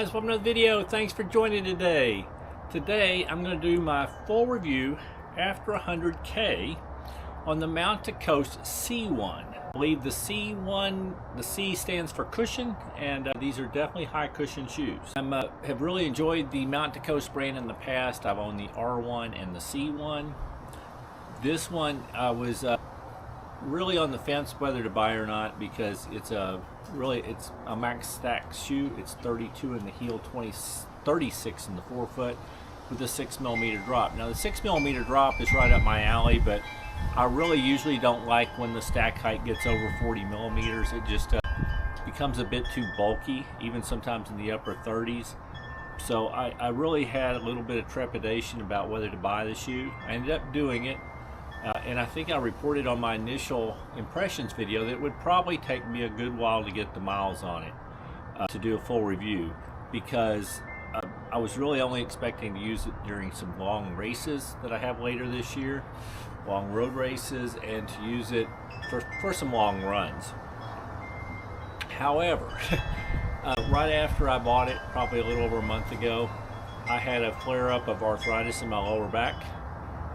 guys, welcome to the video. Thanks for joining today. Today I'm going to do my full review after 100K on the Mount to Coast C1. I believe the C1, the C stands for cushion, and these are definitely high cushion shoes. I have really enjoyed the Mount to Coast brand in the past. I've owned the R1 and the C1. This one I was really on the fence whether to buy or not, because it's a max stack shoe. It's 32 in the heel, 36 in the forefoot with a 6mm drop. Now the 6mm drop is right up my alley, but I really usually don't like when the stack height gets over 40mm. It just becomes a bit too bulky, even sometimes in the upper 30s. So I really had a little bit of trepidation about whether to buy the shoe. I ended up doing it. And I think I reported on my initial impressions video that it would probably take me a good while to get the miles on it to do a full review, because I was really only expecting to use it during some long races that I have later this year, long road races, and to use it for some long runs. However, right after I bought it, probably a little over a month ago, I had a flare-up of arthritis in my lower back,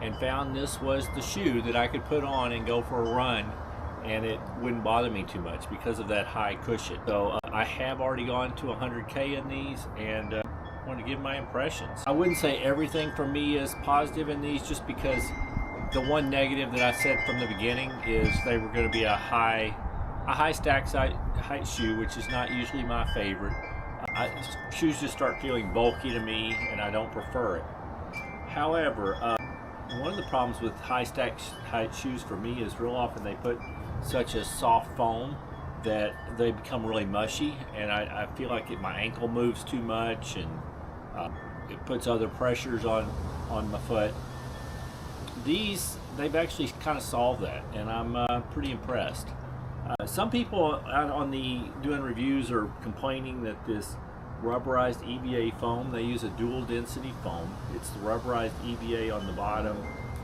and found this was the shoe that I could put on and go for a run, and it wouldn't bother me too much because of that high cushion. So I have already gone to 100K in these, and want to give my impressions. I wouldn't say everything from me is positive in these, just because the one negative that I said from the beginning is they were going to be a high stack height shoe, which is not usually my favorite. Shoes just start feeling bulky to me, and I don't prefer it. However, one of the problems with high stack height shoes for me is real often they put such a soft foam that they become really mushy, and I feel like my ankle moves too much, and it puts other pressures on my foot. They've actually kind of solved that, and I'm pretty impressed. Some people out on doing reviews are complaining that this rubberized EVA foam, they use a dual density foam. It's the rubberized EVA on the bottom,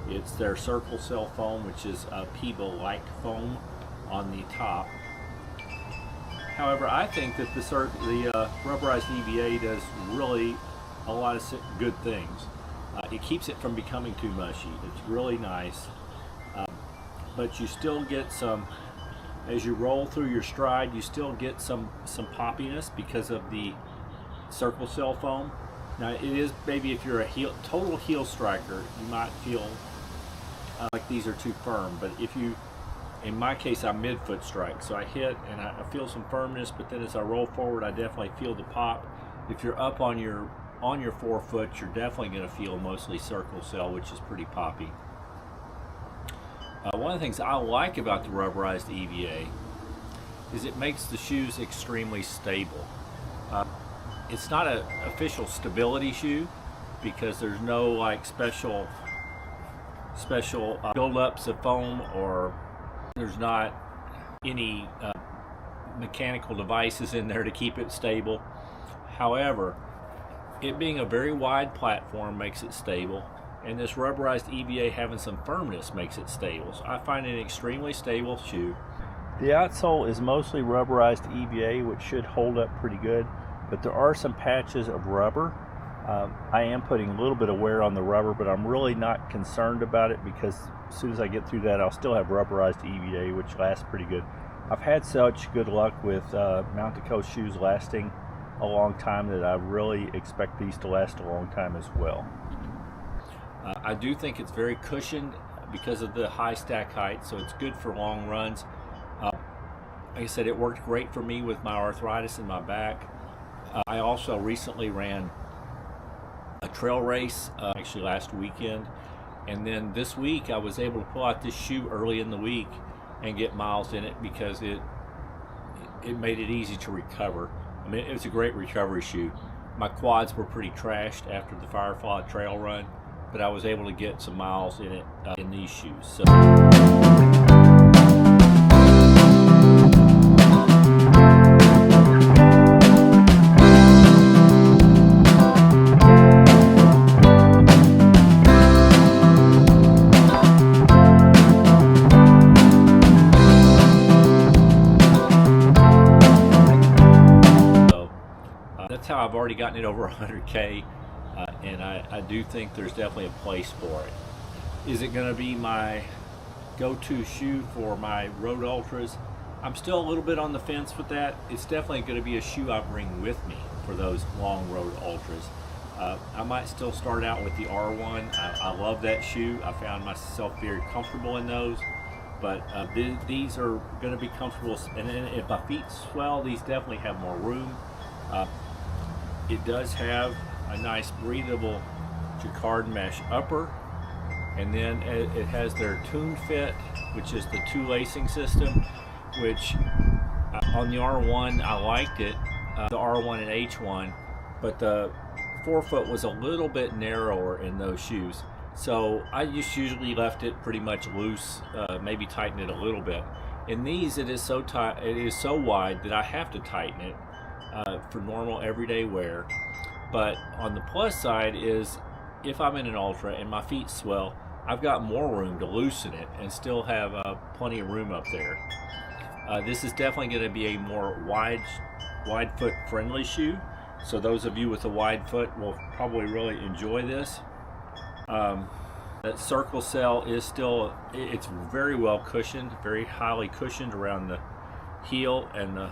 it's their Circle Cell foam, which is a PEBA-like foam on the top. However, I think that the rubberized EVA does really a lot of good things. It keeps it from becoming too mushy. It's really nice, but you still get some, as you roll through your stride, you still get some poppiness because of the Circle Cell foam. Now it is, maybe if you're a total heel striker, you might feel like these are too firm, but if you, in my case, I'm midfoot strike, so I hit and I feel some firmness, but then as I roll forward I definitely feel the pop. If you're up on your forefoot, you're definitely going to feel mostly Circle Cell, which is pretty poppy. One of the things I like about the rubberized EVA is it makes the shoes extremely stable. It's not an official stability shoe, because there's no like special buildups of foam, or there's not any mechanical devices in there to keep it stable. However, it being a very wide platform makes it stable, and this rubberized EVA having some firmness makes it stable. So I find it an extremely stable shoe. The outsole is mostly rubberized EVA, which should hold up pretty good, but there are some patches of rubber. I am putting a little bit of wear on the rubber, but I'm really not concerned about it, because as soon as I get through that, I'll still have rubberized EVA, which lasts pretty good. I've had such good luck with Mount to Coast shoes lasting a long time that I really expect these to last a long time as well. I do think it's very cushioned because of the high stack height, so it's good for long runs. Like I said, it worked great for me with my arthritis in my back. I also recently ran a trail race, actually last weekend, and then this week I was able to pull out this shoe early in the week and get miles in it, because it made it easy to recover. I mean, it was a great recovery shoe. My quads were pretty trashed after the Firefly trail run, but I was able to get some miles in it in these shoes. So. already gotten it over 100K, and I do think there's definitely a place for it. Is it going to be my go-to shoe for my road ultras? I'm still a little bit on the fence with that. It's definitely going to be a shoe I bring with me for those long road ultras. I might still start out with the R1. I love that shoe. I found myself very comfortable in those, but these are going to be comfortable. And then if my feet swell, these definitely have more room. It does have a nice breathable jacquard mesh upper, and then it has their Tune Fit, which is the two lacing system, which on the R1 I liked it, the R1 and H1, but the forefoot was a little bit narrower in those shoes, so I just usually left it pretty much loose, maybe tighten it a little bit. In these, it is so tight, it is so wide that I have to tighten it for normal everyday wear. But on the plus side is, if I'm in an ultra and my feet swell, I've got more room to loosen it and still have plenty of room up there. This is definitely going to be a more wide foot friendly shoe, so those of you with a wide foot will probably really enjoy this. That circle cell is still, it's very well cushioned, very highly cushioned around the heel and the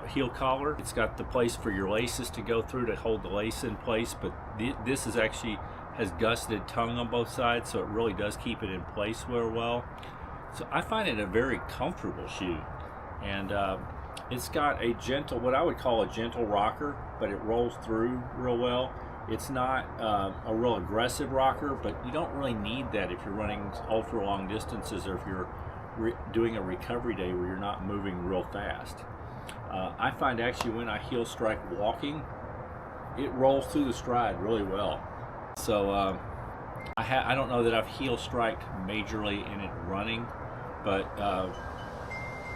heel collar. It's got the place for your laces to go through to hold the lace in place, but this is actually has gusseted tongue on both sides, so it really does keep it in place real well. So I find it a very comfortable shoe, and it's got a gentle, what I would call a gentle rocker, but it rolls through real well. It's not a real aggressive rocker, but you don't really need that if you're running ultra long distances, or if you're doing a recovery day where you're not moving real fast. I find actually when I heel strike walking, it rolls through the stride really well. So I don't know that I've heel striked majorly in it running, but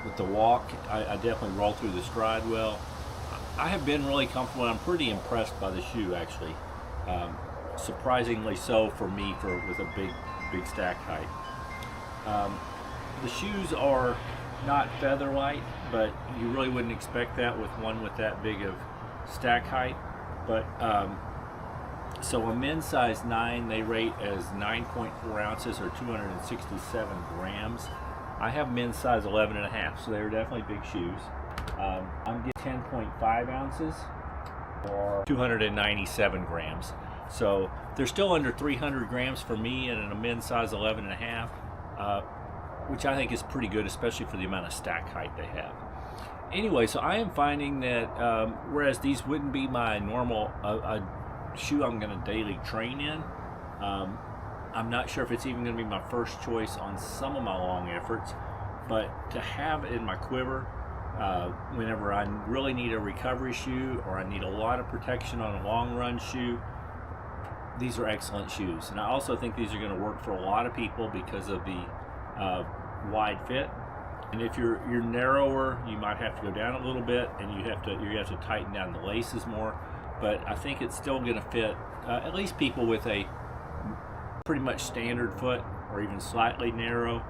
with the walk, I definitely roll through the stride well. I have been really comfortable, and I'm pretty impressed by the shoe actually. Surprisingly so for me, with a big stack height. The shoes are not feather light, but you really wouldn't expect that with one with that big of stack height. But so a men's size 9, they rate as 9.4 ounces or 267 grams. I have men's size 11.5, so they're definitely big shoes. I'm getting 10.5 ounces or 297 grams. So they're still under 300 grams for me, and in a men's size 11.5, which I think is pretty good, especially for the amount of stack height they have. Anyway, so I am finding that whereas these wouldn't be my normal shoe I'm going to daily train in, I'm not sure if it's even going to be my first choice on some of my long efforts, but to have in my quiver whenever I really need a recovery shoe or I need a lot of protection on a long run shoe, these are excellent shoes. And I also think these are going to work for a lot of people because of the wide fit. And if you're narrower, you might have to go down a little bit, and you have to tighten down the laces more. But I think it's still going to fit at least people with a pretty much standard foot, or even slightly narrow,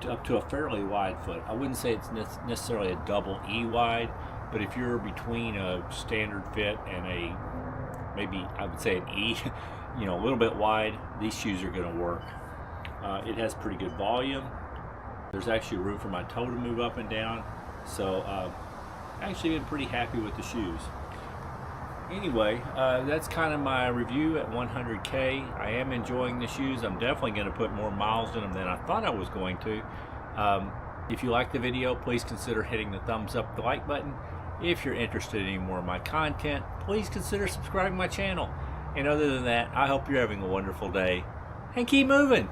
up to a fairly wide foot. I wouldn't say it's necessarily a double E wide, but if you're between a standard fit and a, maybe I would say an E, a little bit wide, these shoes are going to work. It has pretty good volume. There's actually room for my toe to move up and down, so actually been pretty happy with the shoes. Anyway, that's kind of my review at 100K. I am enjoying the shoes. I'm definitely going to put more miles in them than I thought I was going to. If you like the video, please consider hitting the thumbs up, the like button. If you're interested in any more of my content, please consider subscribing to my channel. And other than that, I hope you're having a wonderful day, and keep moving.